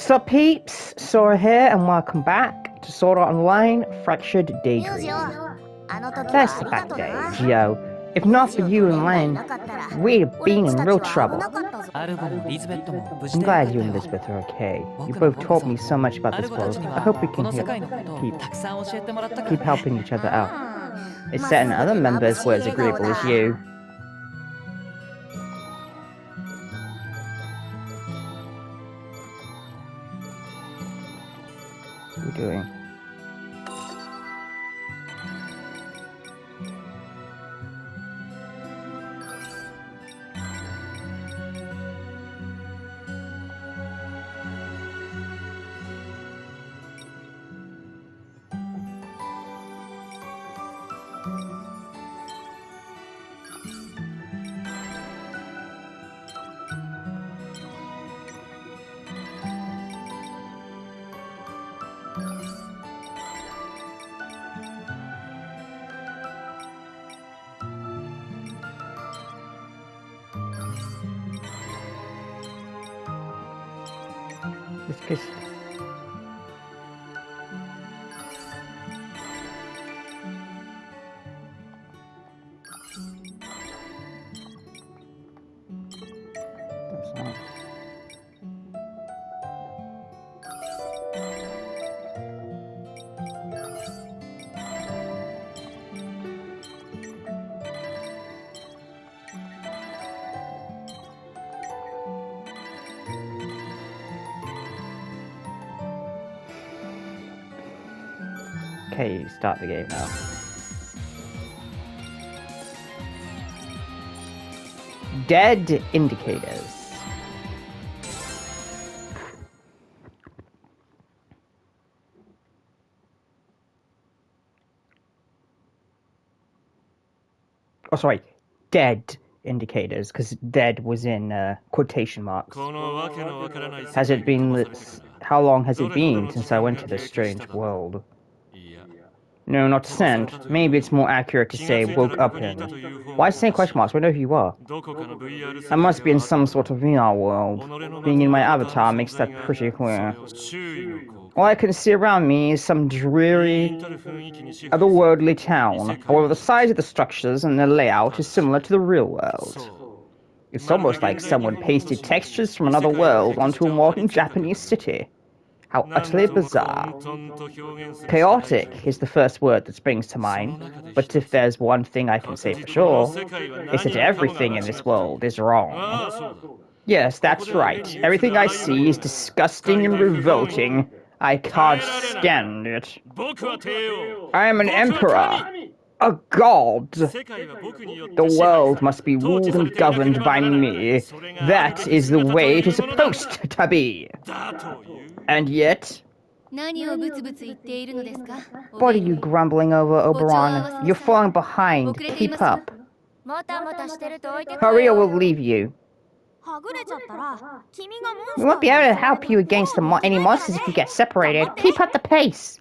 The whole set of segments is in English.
Sup peeps, Sora here and welcome back to Sword Art Online Fractured Daydream. That's the back day, Gio. If not for you and Len, we'd have been in real trouble. I'm glad you and Elizabeth are okay. You both taught me so much about this world. I hope we can keep helping each other out. It's certain other members were as agreeable as you. What are you doing? It's because that's not. Okay, start the game now. Dead indicators. Oh, sorry. Dead indicators, because dead was in quotation marks. Has it been... How long has it been since I went to this strange world? No, not sent. Maybe it's more accurate to say woke up in. Why say question marks? I know who you are. I must be in some sort of VR world. Being in my avatar makes that pretty clear. All I can see around me is some dreary, otherworldly town. However, the size of the structures and their layout is similar to the real world. It's almost like someone pasted textures from another world onto a modern Japanese city. How utterly bizarre. Chaotic is the first word that springs to mind, but if there's one thing I can say for sure, it's that everything in this world is wrong. Yes, that's right. Everything I see is disgusting and revolting. I can't stand it. I am an emperor. A god! The world must be ruled and governed by me. That is the way it is supposed to be. And yet... What are you grumbling over, Oberon? You're falling behind. Keep up. Hurry or we'll leave you. We won't be able to help you against any monsters if you get separated. Keep up the pace.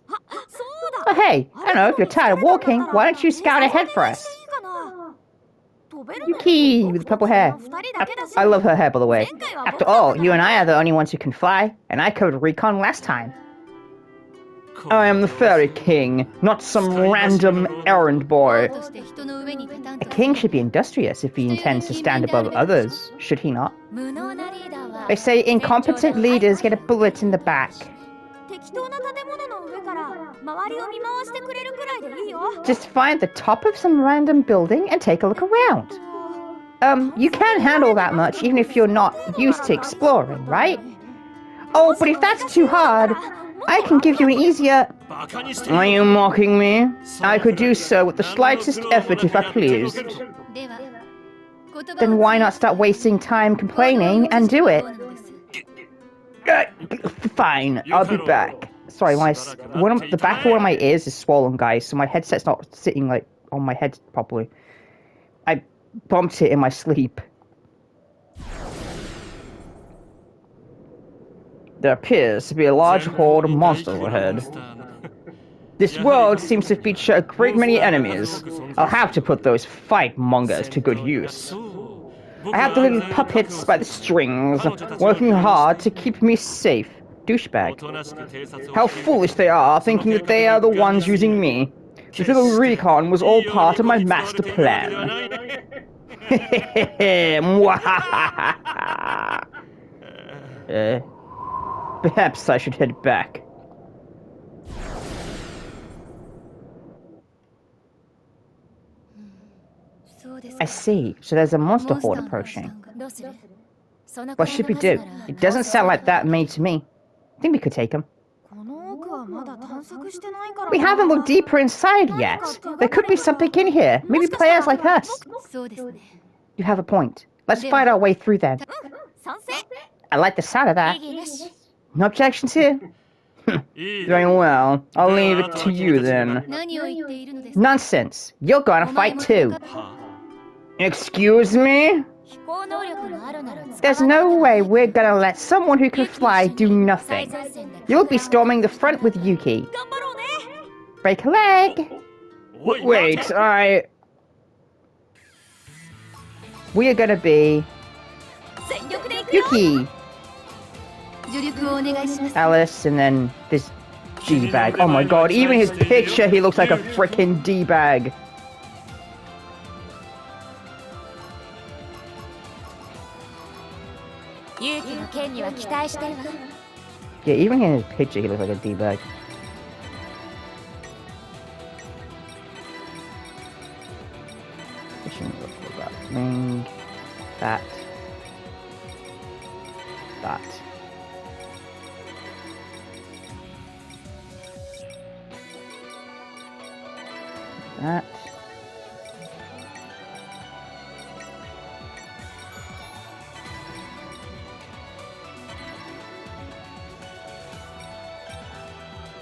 Oh hey, I don't know, if you're tired of walking, why don't you scout ahead for us? Yuki with the purple hair. I love her hair, by the way. After all, you and I are the only ones who can fly, and I covered recon last time. I am the Fairy King, not some random errand boy. A king should be industrious if he intends to stand above others, should he not? They say incompetent leaders get a bullet in the back. Just find the top of some random building and take a look around. You can handle that much even if you're not used to exploring, right? Oh, but if that's too hard, I can give you an easier... Are you mocking me? I could do so with the slightest effort if I pleased. Then why not start wasting time complaining and do it? Fine, I'll be back. Sorry, the back of one of my ears is swollen, guys, so my headset's not sitting, like, on my head properly. I bumped it in my sleep. There appears to be a large horde of monsters ahead. This world seems to feature a great many enemies. I'll have to put those fight mongers to good use. I have the little puppets by the strings, working hard to keep me safe. douchebag. How foolish they are, thinking that they are the ones using me. This little recon was all part of my master plan. Perhaps I should head back. I see. So there's a monster horde approaching. What should we do? It doesn't sound like that made to me. I think we could take him. We haven't looked deeper inside yet. There could be something in here. Maybe players like us. You have a point. Let's fight our way through then. I like the sound of that. No objections here? Very well. I'll leave it to you then. Nonsense. You're gonna fight too. Excuse me? There's no way we're gonna let someone who can fly do nothing. You'll be storming the front with Yuki. Break a leg. Wait, we are gonna be Yuki, Alice, and then this D-bag. Oh my god, even his picture, he looks like a frickin' D-bag. Yeah, even in his picture, he looks like a D-bag. Ring. That.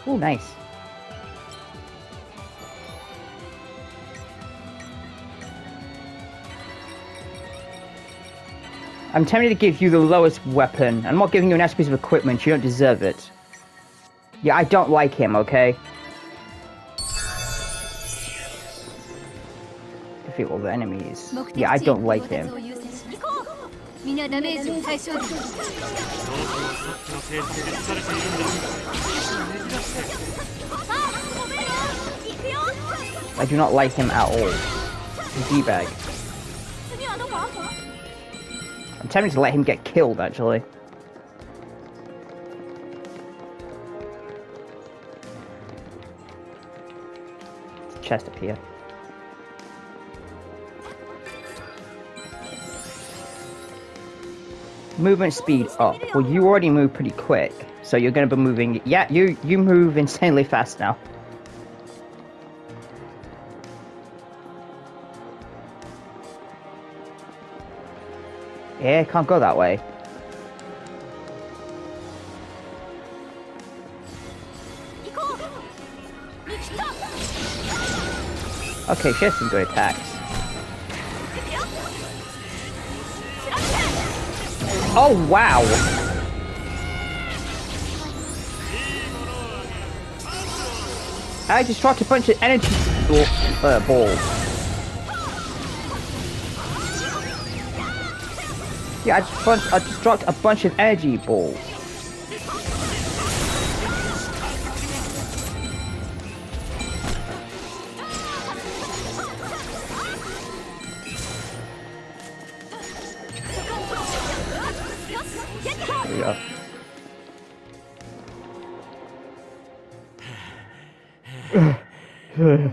Oh, nice. I'm tempted to give you the lowest weapon. I'm not giving you an extra piece of equipment. You don't deserve it. Yeah, I don't like him, okay? Defeat all the enemies. Yeah, I don't like him. I do not like him at all. D-bag. I'm tempted to let him get killed, actually. There's a chest up here. Movement speed up. Well, you already move pretty quick, so you're going to be moving. Yeah, you move insanely fast now. Yeah, can't go that way. Okay, she has some good attacks. Oh, wow! I just dropped a bunch of energy balls. Yeah, I just dropped a bunch of energy balls. There we go.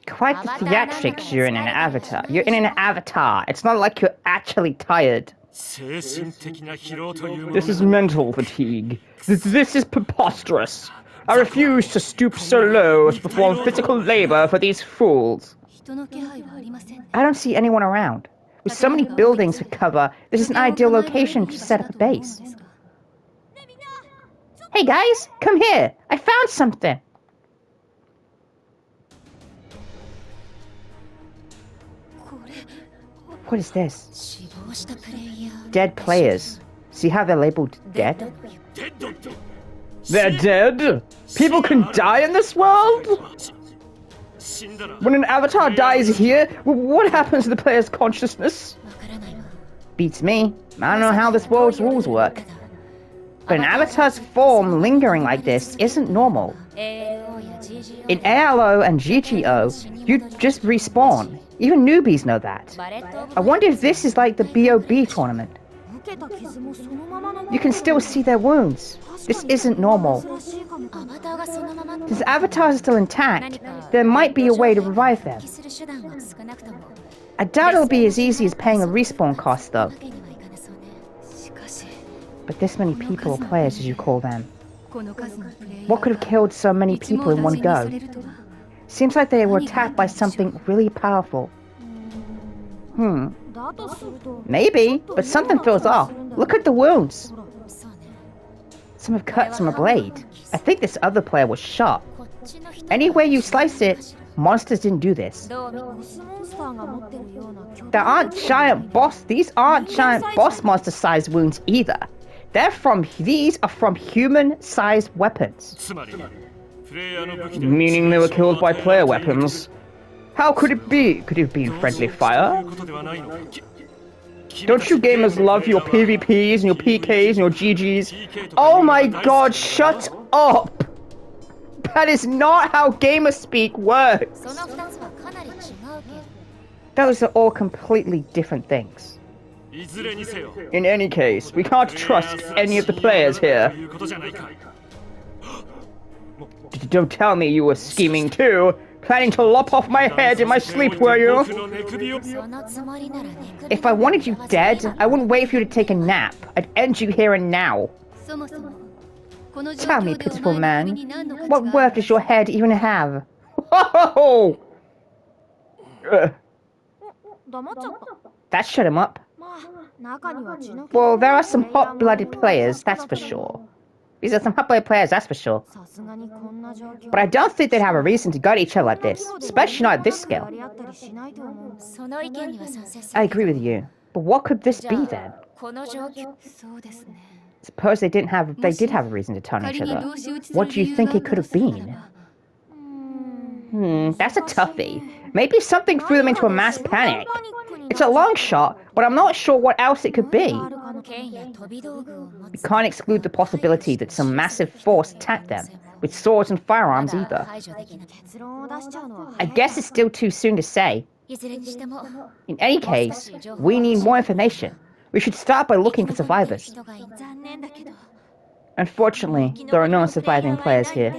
Quite the theatrics you're in an avatar. You're in an avatar. It's not like you're actually tired. This is mental fatigue. This is preposterous. I refuse to stoop so low as to perform physical labor for these fools. I don't see anyone around. With so many buildings to cover, this is an ideal location to set up a base. Hey guys, come here. I found something. What is this? Dead players. See how they're labeled dead? They're dead? People can die in this world? When an avatar dies here, what happens to the player's consciousness? Beats me. I don't know how this world's rules work. But an avatar's form lingering like this isn't normal. In ALO and GGO, you just respawn. Even newbies know that. I wonder if this is like the BOB tournament. You can still see their wounds. This isn't normal. Since avatars are still intact, there might be a way to revive them. I doubt it'll be as easy as paying a respawn cost, though. But this many people or players, as you call them. What could have killed so many people in one go? Seems like they were attacked by something really powerful. Maybe, but something feels off. Look at the wounds. Some have cuts from a blade. I think this other player was shot. Any way you slice it, monsters didn't do this. These aren't giant boss monster-sized wounds either. These are from human-sized weapons. Meaning they were killed by player weapons. How could it be? Could it have been friendly fire? Don't you gamers love your PvPs and your PKs and your GGs? Oh my god, shut up! That is not how gamerspeak works! Those are all completely different things. In any case, we can't trust any of the players here. Don't tell me you were scheming too. Planning to lop off my head in my sleep, were you? If I wanted you dead, I wouldn't wait for you to take a nap. I'd end you here and now. Tell me, pitiful man, what worth does your head even have? Whoa! That shut him up. Well, there are some hot-blooded players, that's for sure. These are some hot-blooded players, that's for sure. But I don't think they'd have a reason to gut each other like this, especially not at this scale. I agree with you. But what could this be then? Suppose they did have a reason to turn on each other. What do you think it could have been? That's a toughie. Maybe something threw them into a mass panic. It's a long shot, but I'm not sure what else it could be. We can't exclude the possibility that some massive force attacked them, with swords and firearms either. I guess it's still too soon to say. In any case, we need more information. We should start by looking for survivors. Unfortunately, there are no surviving players here.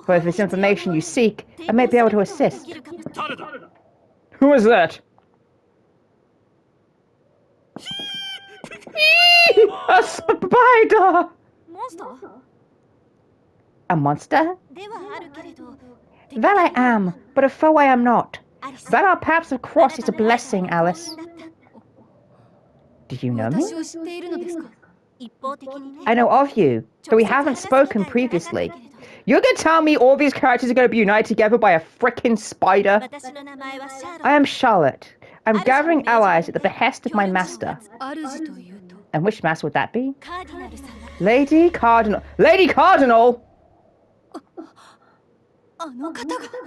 But if it's information you seek, I may be able to assist. Who is that? A spider! A monster? That I am, but a foe I am not. That our paths have crossed is a blessing, Alice. Do you know me? I know of you, though we haven't spoken previously. You're gonna tell me all these characters are gonna be united together by a frickin' spider? I am Charlotte. I'm gathering allies at the behest of my master. And which master would that be? Lady Cardinal. Lady Cardinal!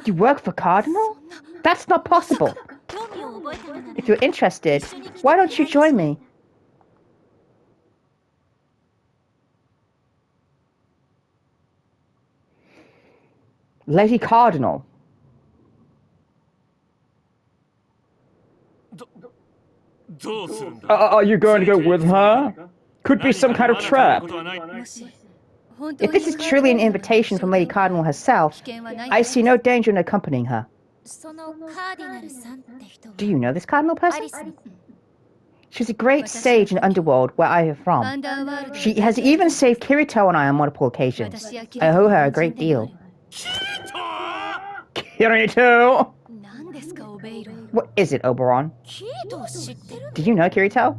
You work for Cardinal? That's not possible. If you're interested, why don't you join me? Lady Cardinal. Are you going to go with her? Could be some kind of trap. If this is truly an invitation from Lady Cardinal herself, I see no danger in accompanying her. Do you know this Cardinal person? She's a great sage in Underworld, where I am from. She has even saved Kirito and I on multiple occasions. I owe her a great deal. Kirito! What is it, Oberon? Do you know Kirito?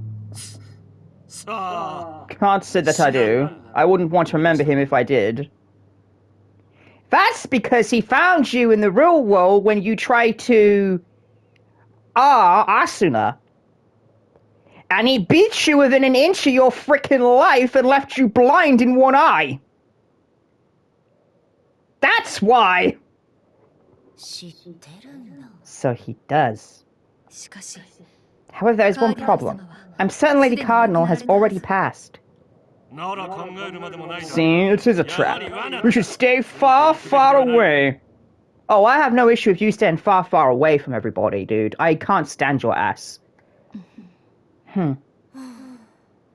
Can't say that I do. I wouldn't want to remember him if I did. That's because he found you in the real world when you tried to... Asuna. And he beat you within an inch of your frickin' life and left you blind in one eye. That's why! So he does. However, there is one problem. I'm certain Lady Cardinal has already passed. See, it is a trap. We should stay far, far away. Oh, I have no issue with you staying far, far away from everybody, dude. I can't stand your ass.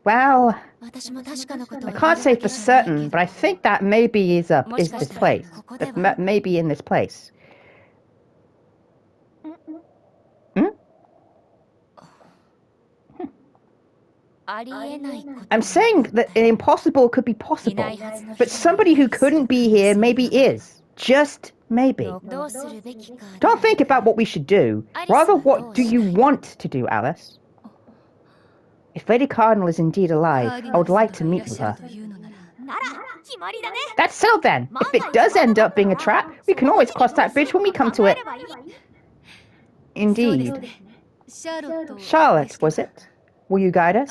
Well, I can't say for certain, but I think that maybe is this place. Maybe in this place. I'm saying that impossible could be possible, but somebody who couldn't be here maybe is. Just maybe. Don't think about what we should do. Rather, what do you want to do, Alice? If Lady Cardinal is indeed alive, I would like to meet with her. That's settled then. If it does end up being a trap, we can always cross that bridge when we come to it. Indeed. Charlotte, was it? Will you guide us?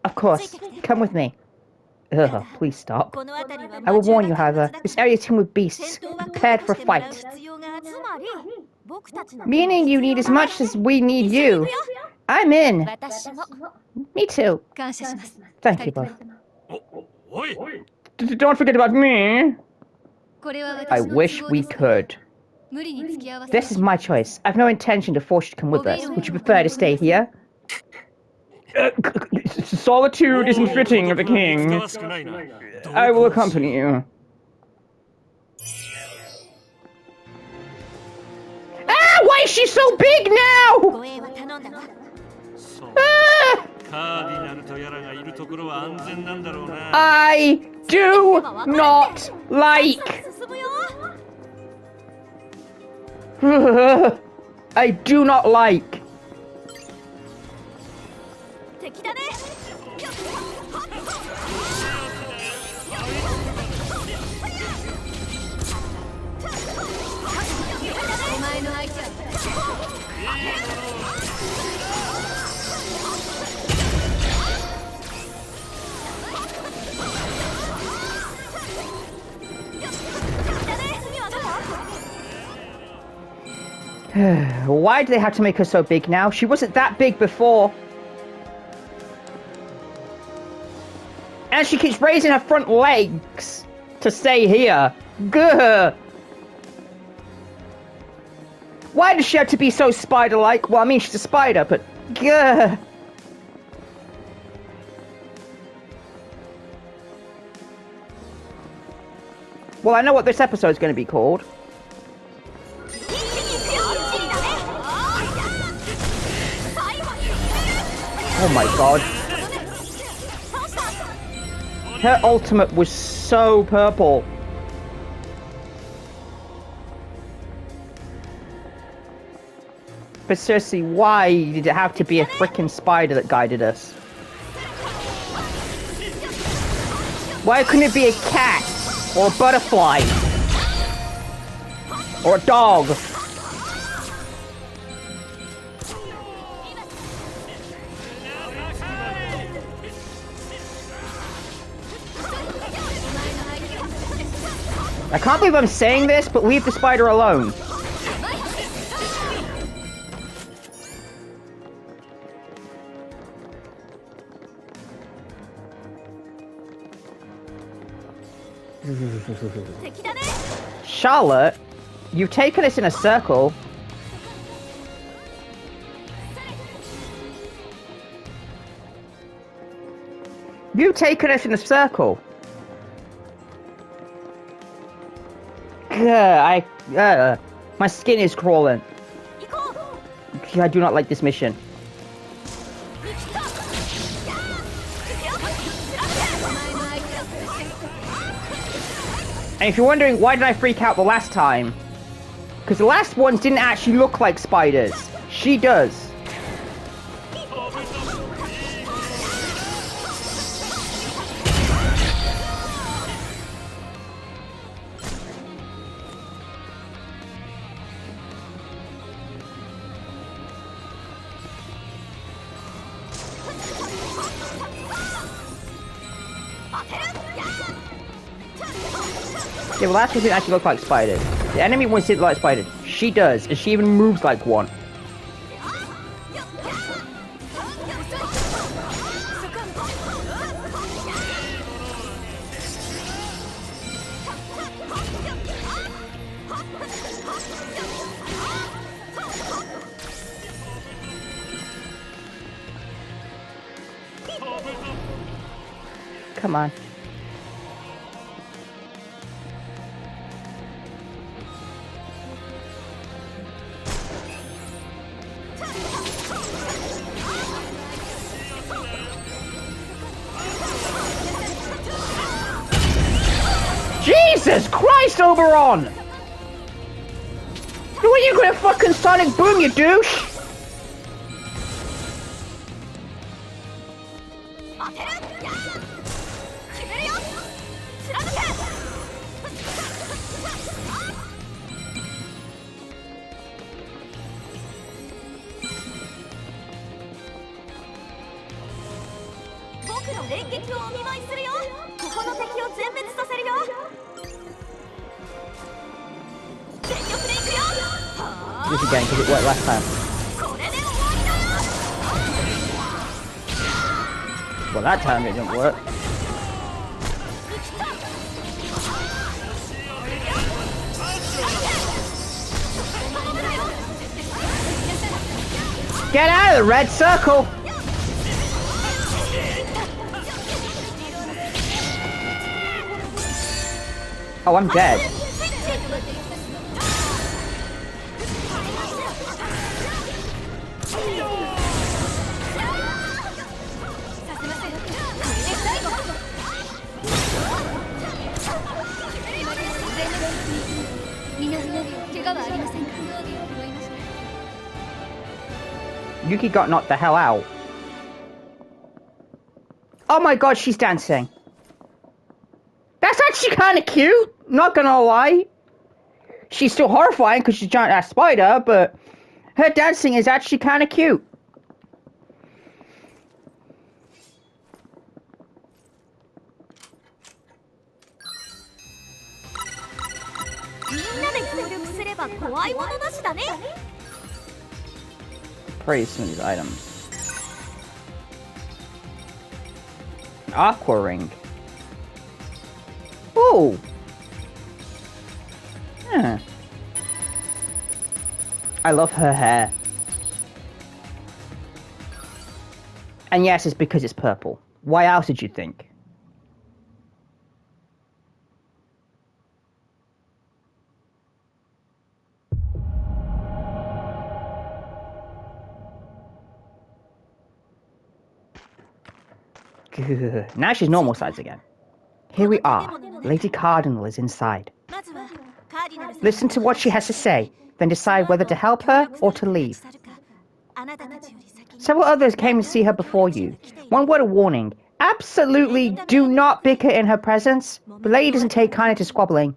Of course. Come with me. Ugh, please stop. I will warn you, however, this area is teemed with beasts, prepared for a fight. Meaning you need as much as we need you. I'm in. Me too. Thank you both. Don't forget about me. I wish we could. This is my choice. I've no intention to force you to come with us. Would you prefer to stay here? Solitude isn't fitting of a king. I will accompany you. Ah! Why is she so big now? Ah! I do not like. I do not like. Why do they have to make her so big now? She wasn't that big before. And she keeps raising her front legs to stay here. Gah. Why does she have to be so spider-like? Well, I mean, she's a spider, but gah. Well, I know what this episode's going to be called. Oh my god. Her ultimate was so purple. But seriously, why did it have to be a frickin' spider that guided us? Why couldn't it be a cat? Or a butterfly? Or a dog? I can't believe I'm saying this, but leave the spider alone. Charlotte, you've taken us in a circle. You've taken us in a circle. My skin is crawling. I do not like this mission. And if you're wondering why did I freak out the last time, because the last ones didn't actually look like spiders. She does. Yeah, the last ones didn't actually look like spiders. The enemy ones didn't look like spiders. She does, and she even moves like one. Come on. Jesus Christ, Oberon! Who are you gonna fucking Sonic Boom, you douche? This again, because it worked last time. Well, that time it didn't work. Get out of the red circle! Oh, I'm dead. Yuki got knocked the hell out. Oh my god, she's dancing. That's actually kind of cute, not gonna lie. She's still horrifying because she's a giant ass spider, but her dancing is actually kind of cute. Praise some of these items. An aqua ring. Oh. Yeah. I love her hair. And yes, it's because it's purple. Why else did you think? Now she's normal size again. Here we are. Lady Cardinal is inside. Listen to what she has to say, then decide whether to help her or to leave. Several others came to see her before you. One word of warning. Absolutely do not bicker in her presence. The lady doesn't take kindly to squabbling.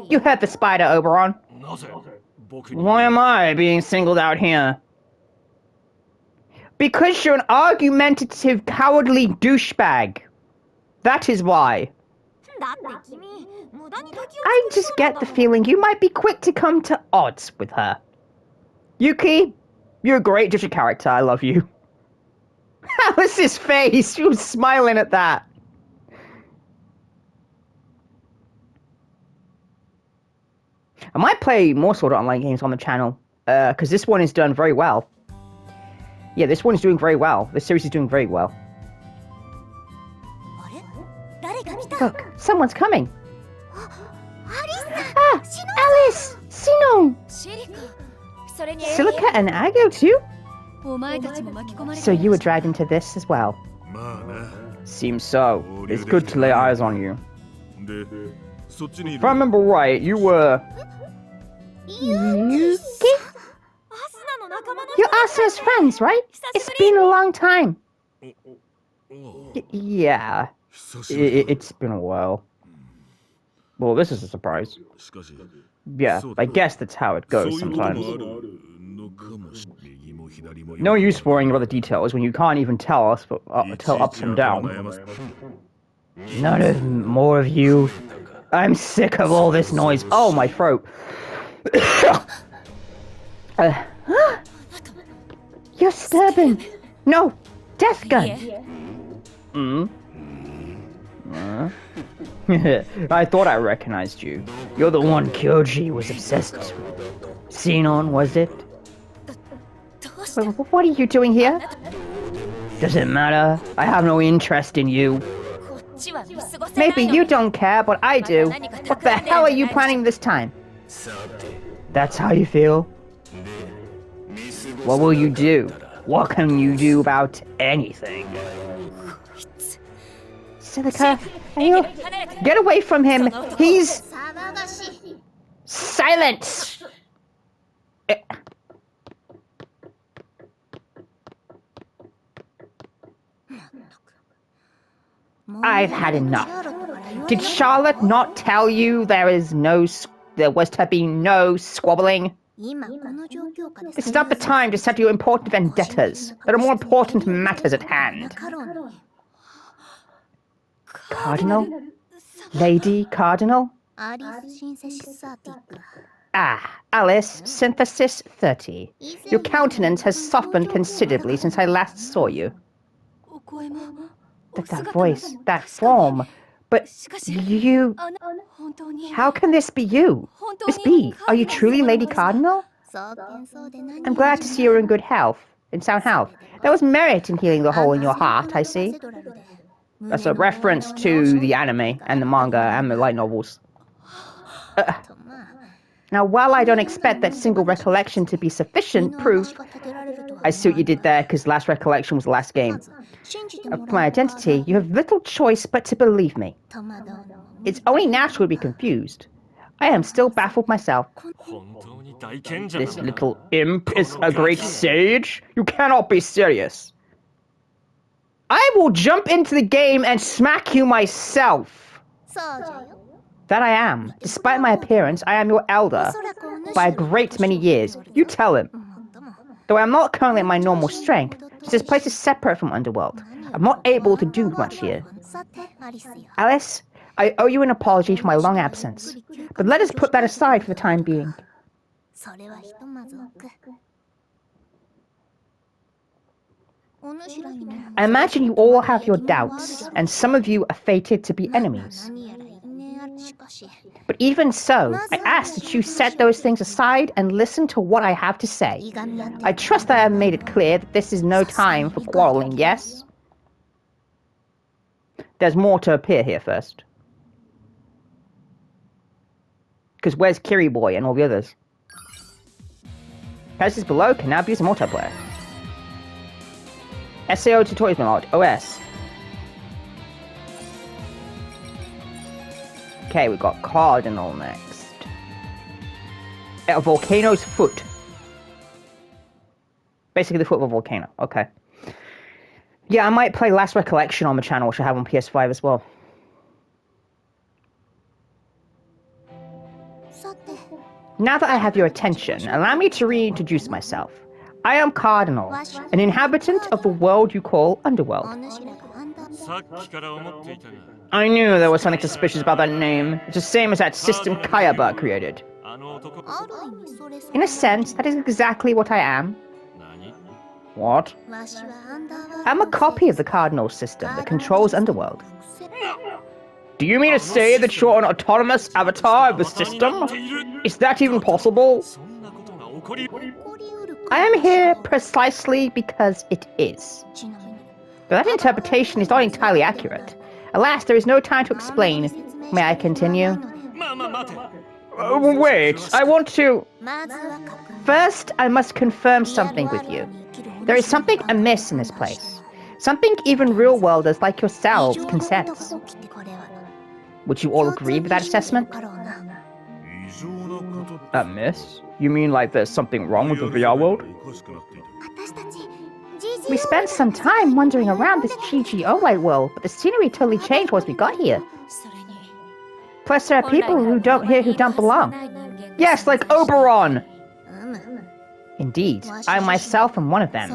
You heard the spider, Oberon. Why am I being singled out here? Because you're an argumentative, cowardly douchebag. That is why. I just get the feeling you might be quick to come to odds with her. Yuki, you're a great judge of character. I love you. How was his face? She was smiling at that. I might play more Sword Art Online games on the channel, because this one is done very well. Yeah, this one is doing very well. This series is doing very well. Look, someone's coming. Ah, Alice! Sinon! Silica and Ago too? So you were dragged into this as well? Seems so. It's good to lay eyes on you. If I remember right, you were... Yuki? You're Asuna's friends, right? It's been a long time. Yeah. It's been a while. Well, this is a surprise. Yeah, I guess that's how it goes sometimes. No use worrying about the details when you can't even tell us tell up from down. None of more of you. I'm sick of all this noise. Oh, my throat. You're stubborn. No, death gun. I thought I recognized you. You're the one Kyoji was obsessed with. Sinon, was it? What are you doing here? Does it matter? I have no interest in you. Maybe you don't care, but I do. What the hell are you planning this time? That's how you feel? What will you do? What can you do about anything? Silica, you... Get away from him! He's... Silence! I've had enough. Did Charlotte not tell you there was to be no squabbling? This is not the time to settle your important vendettas. There are more important matters at hand. Cardinal? Lady Cardinal? Ah, Alice, Synthesis 30. Your countenance has softened considerably since I last saw you. That voice, that form, but you... How can this be you? Miss B, are you truly Lady Cardinal? I'm glad to see you're in good health, in sound health. There was merit in healing the hole in your heart, I see. That's a reference to the anime and the manga and the light novels. Now, while I don't expect that single recollection to be sufficient proof, I see what you did there, because last recollection was the last game. Of my identity, you have little choice but to believe me. It's only natural to be confused. I am still baffled myself. This little imp is a great sage? You cannot be serious. I will jump into the game and smack you myself. That I am. Despite my appearance, I am your elder. By a great many years. You tell him. Though I am not currently at my normal strength, since this place is separate from Underworld, I'm not able to do much here. Alice, I owe you an apology for my long absence, but let us put that aside for the time being. I imagine you all have your doubts, and some of you are fated to be enemies. But even so, I ask that you set those things aside and listen to what I have to say. I trust that I have made it clear that this is no time for quarreling, yes? There's more to appear here first. Because where's Kiri Boy and all the others? Prices below can now be used in multiplayer. SAO tutorials mod, OS. Okay, we've got Cardinal next. A volcano's foot. Basically the foot of a volcano, okay. Yeah, I might play Last Recollection on the channel, which I have on PS5 as well. Now that I have your attention, allow me to reintroduce myself. I am Cardinal, an inhabitant of the world you call Underworld. I knew there was something suspicious about that name. It's the same as that system Kayaba created. In a sense, that is exactly what I am. What? I'm a copy of the Cardinal system that controls Underworld. Do you mean to say that you're an autonomous avatar of the system? Is that even possible? I am here precisely because it is. But that interpretation is not entirely accurate. Alas, there is no time to explain. May I continue? Wait, I want to... First, I must confirm something with you. There is something amiss in this place. Something even real-worlders like yourselves can sense. Would you all agree with that assessment? Amiss? You mean like there's something wrong with the VR world? We spent some time wandering around this GGO light world, but the scenery totally changed once we got here. Plus, there are people who don't belong. Yes, like Oberon! Indeed, I myself am one of them.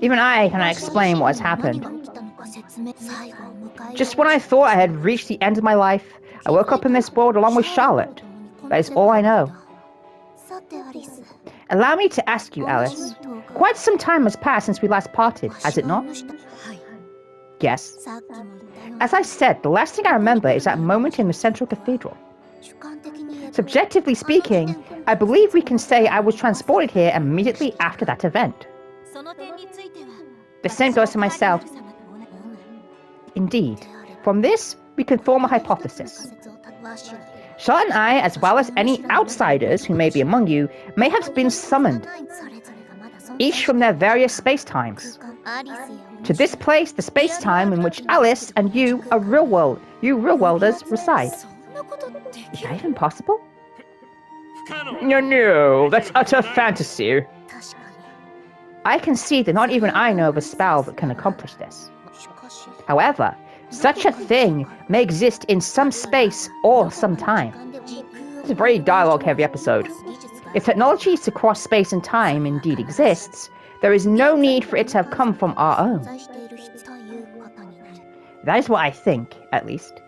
Even I cannot explain what has happened. Just when I thought I had reached the end of my life, I woke up in this world along with Charlotte. That is all I know. Allow me to ask you, Alice. Quite some time has passed since we last parted, has it not? Yes. As I said, the last thing I remember is that moment in the Central Cathedral. Subjectively speaking, I believe we can say I was transported here immediately after that event. The same goes for myself. Indeed. From this, we can form a hypothesis. Charlotte and I, as well as any outsiders who may be among you, may have been summoned, each from their various space-times, to this place, the space-time in which Alice and you real-worlders reside. Is that even possible? No, that's utter fantasy. I can see that not even I know of a spell that can accomplish this. However, such a thing may exist in some space or some time. It's a very dialogue-heavy episode. If technology to cross space and time indeed exists, there is no need for it to have come from our own. That is what I think, at least.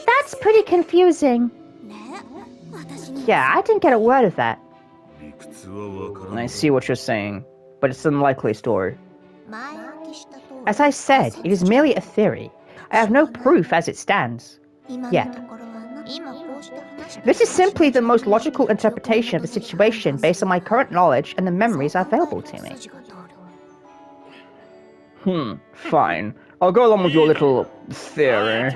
That's pretty confusing. Yeah, I didn't get a word of that. I see what you're saying, but it's an unlikely story. As I said, it is merely a theory. I have no proof as it stands. Yet. This is simply the most logical interpretation of the situation based on my current knowledge and the memories available to me. Fine. I'll go along with your little theory.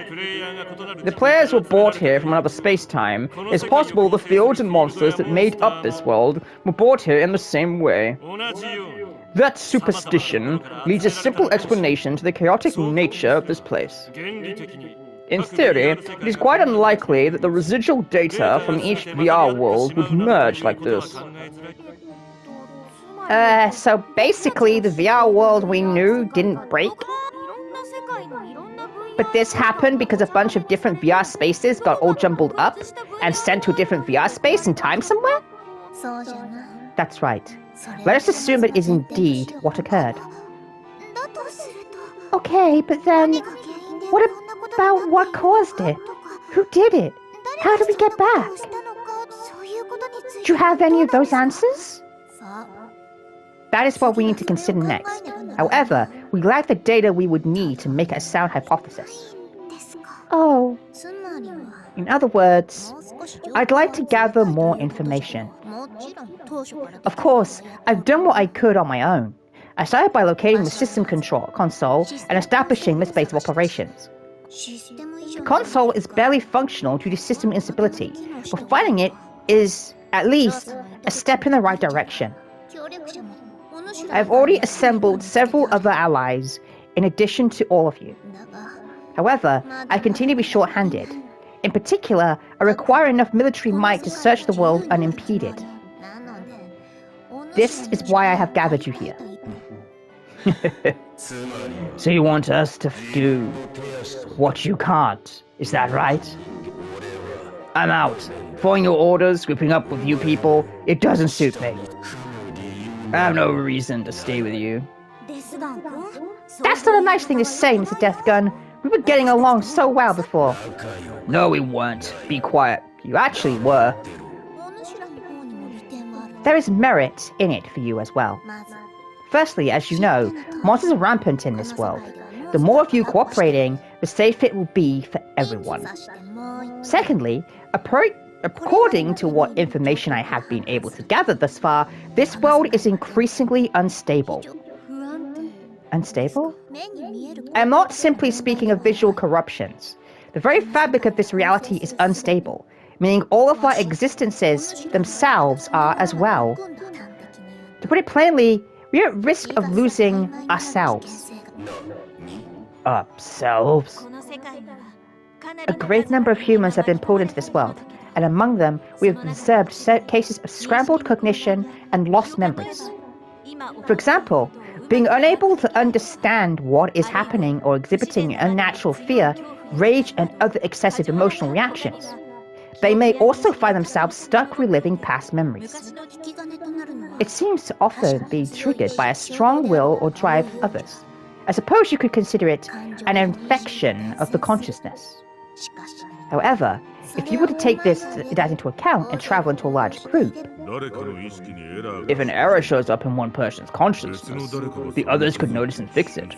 The players were brought here from another space-time. It's possible the fields and monsters that made up this world were brought here in the same way. That superstition leads a simple explanation to the chaotic nature of this place. In theory, it is quite unlikely that the residual data from each VR world would merge like this. So basically the VR world we knew didn't break? But this happened because a bunch of different VR spaces got all jumbled up and sent to a different VR space in time somewhere? That's right. Let us assume it is indeed what occurred. Okay, but then, what about what caused it? Who did it? How did we get back? Do you have any of those answers? That is what we need to consider next. However, we lack the data we would need to make a sound hypothesis. Oh. In other words, I'd like to gather more information. Of course, I've done what I could on my own. I started by locating the system console and establishing the space of operations. The console is barely functional due to system instability, but finding it is, at least, a step in the right direction. I have already assembled several other allies, in addition to all of you. However, I continue to be short-handed. In particular, I require enough military might to search the world unimpeded. This is why I have gathered you here. So you want us to do what you can't, is that right? I'm out. Following your orders, grouping up with you people, it doesn't suit me. I have no reason to stay with you. That's not a nice thing to say, Mr. Death Gun. We were getting along so well before. No, we weren't. Be quiet. You actually were. There is merit in it for you as well. Firstly, as you know, monsters are rampant in this world. The more of you cooperating, the safer it will be for everyone. Secondly, according to what information I have been able to gather thus far, this world is increasingly unstable. Unstable? I am not simply speaking of visual corruptions. The very fabric of this reality is unstable, meaning all of our existences themselves are as well. To put it plainly, we are at risk of losing ourselves. Ourselves? A great number of humans have been pulled into this world, and among them we have observed cases of scrambled cognition and lost memories. For example, being unable to understand what is happening or exhibiting unnatural fear, rage, and other excessive emotional reactions. They may also find themselves stuck reliving past memories. It seems to often be triggered by a strong will or drive of others. I suppose you could consider it an infection of the consciousness. However, if you were to take that into account and travel into a large group, if an error shows up in one person's consciousness, the others could notice and fix it.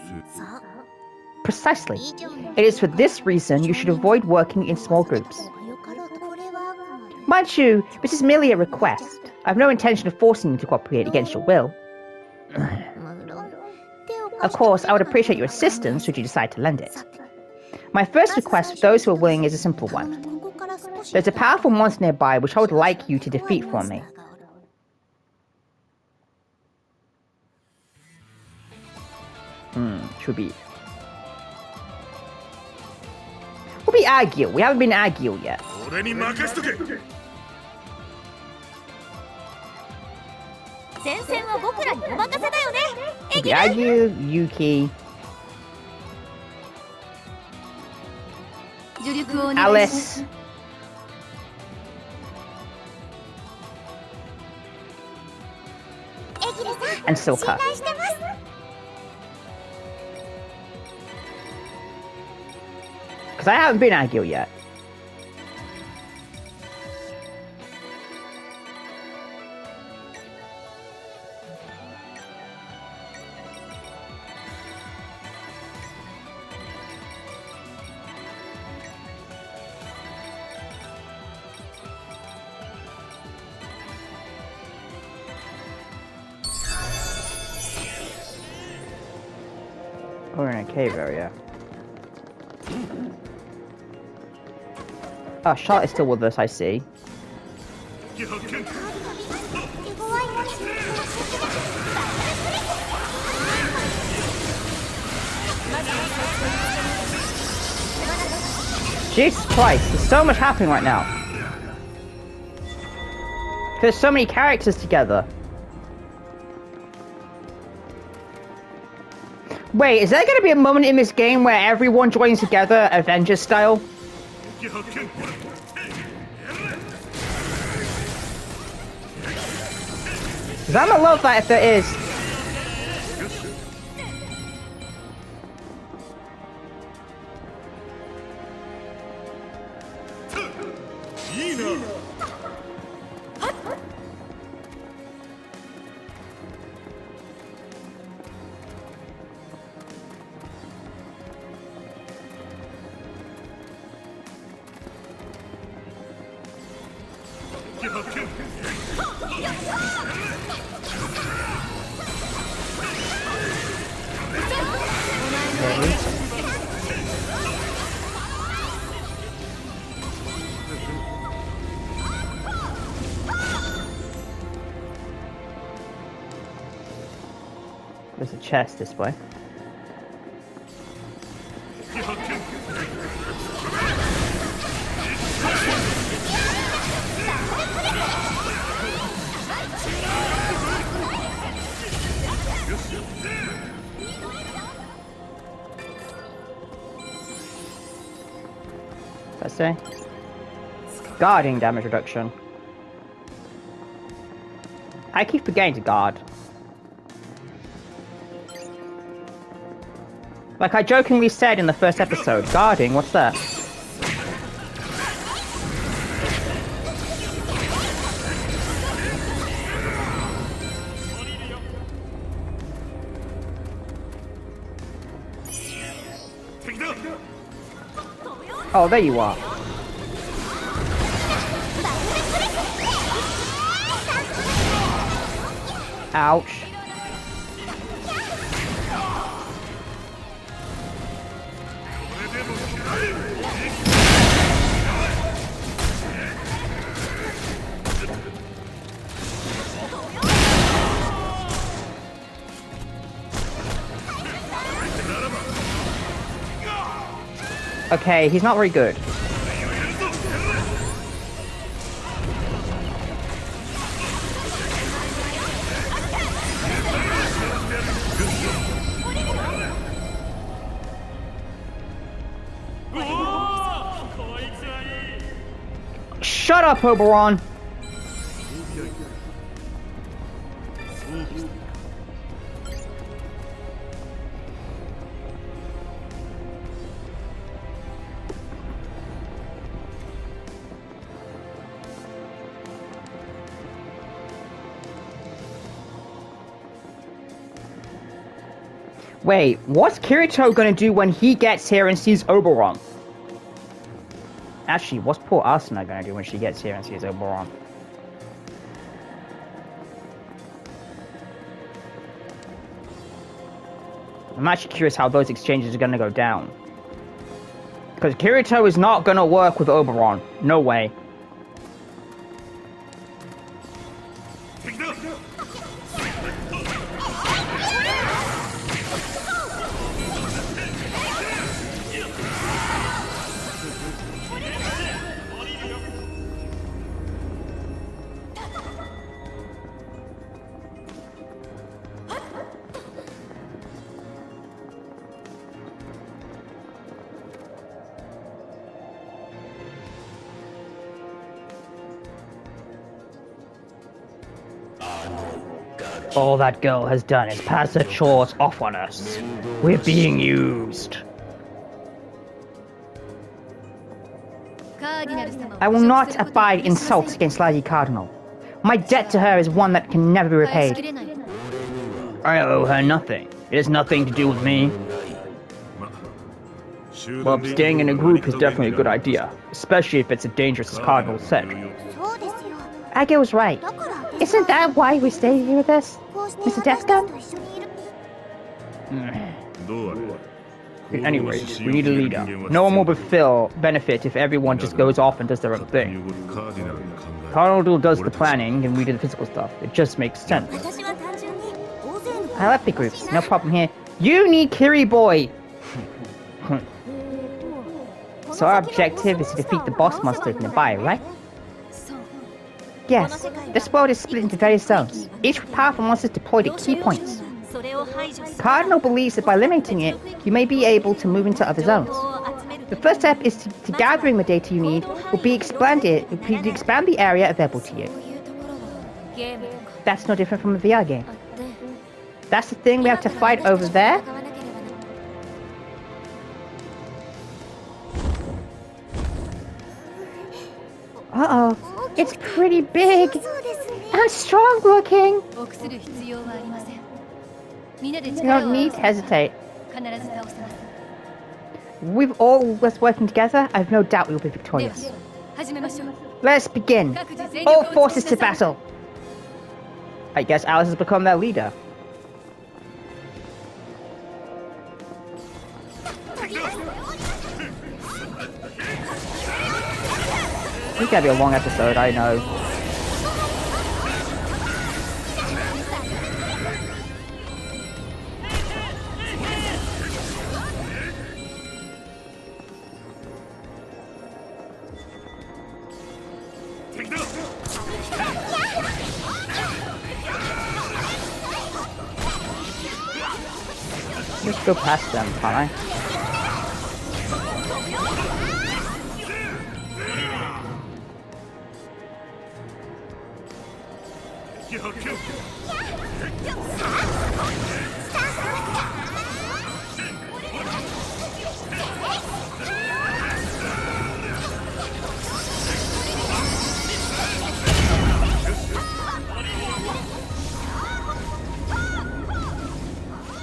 Precisely. It is for this reason you should avoid working in small groups. Mind you, this is merely a request. I have no intention of forcing you to cooperate against your will. Of course, I would appreciate your assistance should you decide to lend it. My first request for those who are willing is a simple one. There's a powerful monster nearby which I would like you to defeat for me. Should be... We'll be Agil. We haven't been Agil yet. We'll be Agil, Yuki, Alice, and Silka. Because I haven't been Agil yet. We're in a cave area. Oh, Charlotte is still with us, I see. Jesus Christ, there's so much happening right now. There's so many characters together. Wait, is there going to be a moment in this game where everyone joins together, Avengers style? Because I'm gonna love that if there is. There's a chest this way. Let's say guarding damage reduction. I keep forgetting to guard. Like I jokingly said in the first episode, guarding, what's that? Oh, there you are. Ouch. Okay, he's not very good. Shut up, Oberon! Wait, what's Kirito gonna do when he gets here and sees Oberon? Actually, what's poor Asuna gonna do when she gets here and sees Oberon? I'm actually curious how those exchanges are gonna go down. Because Kirito is not gonna work with Oberon. No way. All that girl has done is pass her chores off on us. We're being used. I will not abide insults against Lady Cardinal. My debt to her is one that can never be repaid. I owe her nothing. It has nothing to do with me. Well, staying in a group is definitely a good idea, especially if it's as dangerous as Cardinal said. Age was right. Isn't that why we stay here with us, Mr. Deathgun? At any rate, we need a leader. No one will benefit if everyone just goes off and does their own thing. Cardinal does the planning and we do the physical stuff. It just makes sense. I like big groups, no problem here. You need Kiri Boy! So our objective is to defeat the boss monster nearby, right? Yes, this world is split into various zones. Each with powerful monsters deployed at key points. Cardinal believes that by eliminating it, you may be able to move into other zones. The first step is to gathering the data you need will be to expand the area available to you. That's no different from a VR game. That's the thing we have to fight over there? Uh-oh, it's pretty big and strong looking. You don't need to hesitate. With all of us working together, I have no doubt we will be victorious. Let's begin. All forces to battle. I guess Alice has become their leader. It's gonna be a long episode, I know. Let's go past them, can't I?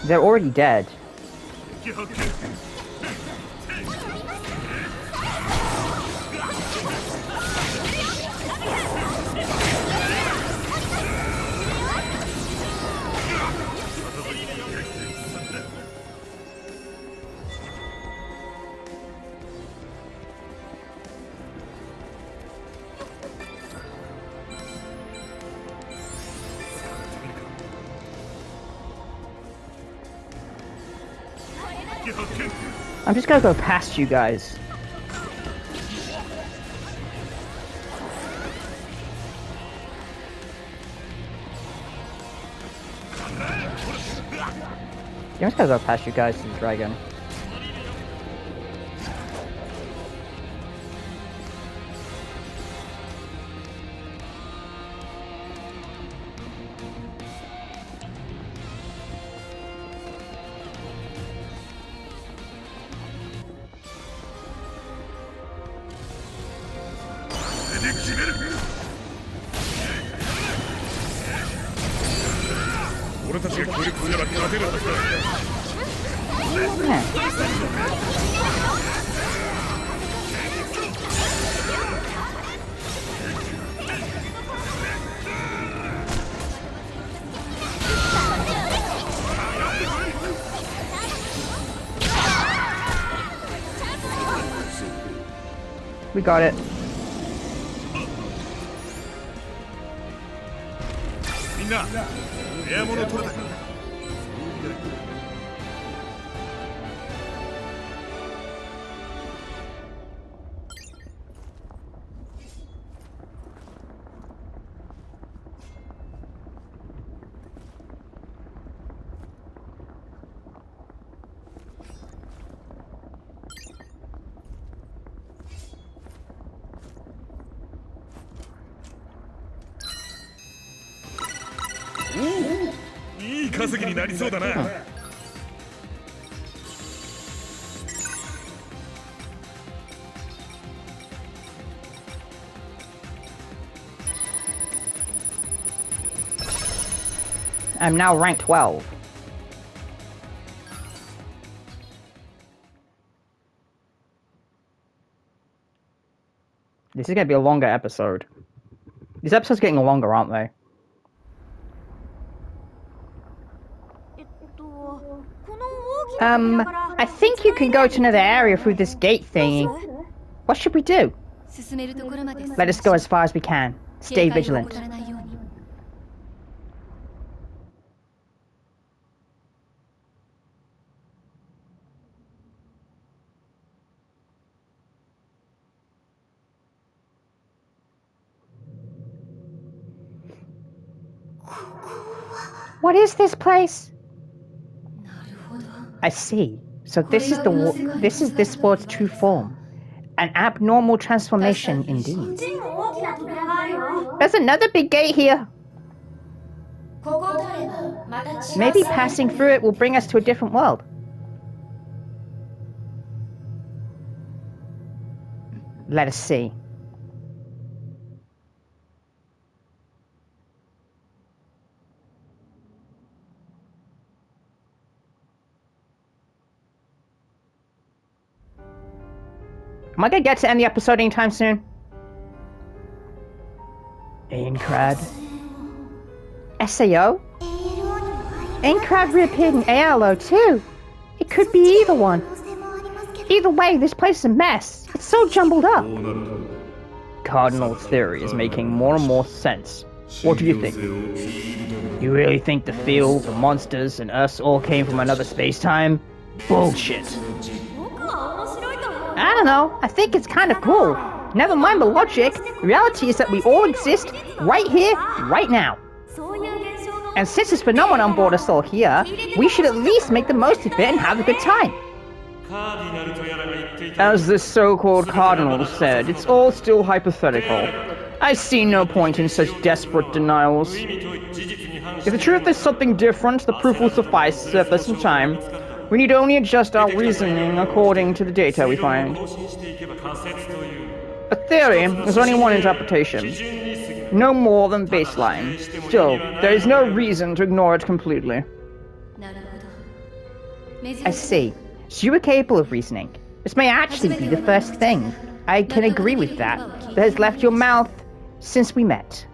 They're already dead. I'm just gonna go past you guys. I'm just gonna go past you guys to the dragon. We got it. I'm now rank 12. This is going to be a longer episode. These episodes are getting longer, aren't they? I think you can go to another area through this gate thingy. What should we do? Let us go as far as we can. Stay vigilant. What is this place? I see. So this is this world's true form. An abnormal transformation indeed. There's another big gate here. Maybe passing through it will bring us to a different world. Let us see. Am I gonna get to end the episode anytime soon? Aincrad. SAO? Aincrad reappeared in ALO too. It could be either one. Either way, this place is a mess. It's so jumbled up. Cardinal's theory is making more and more sense. What do you think? You really think the field, the monsters, and us all came from another space-time? Bullshit. I don't know. I think it's kind of cool. Never mind the logic. The reality is that we all exist right here, right now. And since this phenomenon brought us all here, we should at least make the most of it and have a good time. As this so-called cardinal said, it's all still hypothetical. I see no point in such desperate denials. If the truth is something different, the proof will suffice to surface some time. We need only adjust our reasoning according to the data we find. A theory is only one interpretation, no more than baseline. Still, there is no reason to ignore it completely. I see. So you are capable of reasoning. This may actually be the first thing. I can agree with that has left your mouth since we met.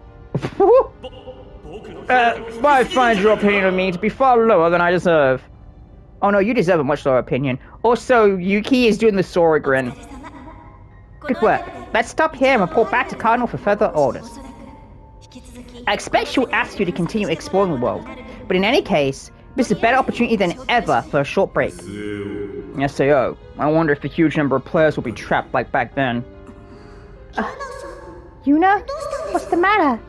I find your opinion of me to be far lower than I deserve. Oh no, you deserve a much lower opinion. Also, Yuki is doing the Sora grin. Good work. Let's stop here and report back to Cardinal for further orders. I expect she will ask you to continue exploring the world, but in any case, this is a better opportunity than ever for a short break. SAO, I wonder if a huge number of players will be trapped like back then. Yuna? What's the matter?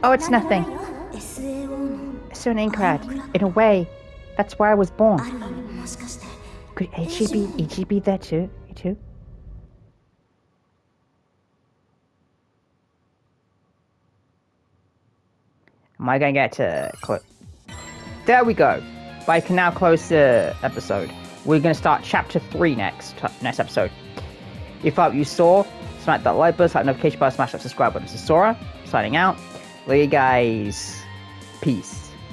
Oh, it's nothing. So an Aincrad, in a way, that's where I was born. Could Ichi be there too? You too? Am I gonna get to clip? There we go. But I can now close the episode. We're gonna start chapter 3 next episode. If you thought what you saw, smack that like button, hit the notification button, smash that subscribe button. This is Sora, signing out. Love you guys. Peace.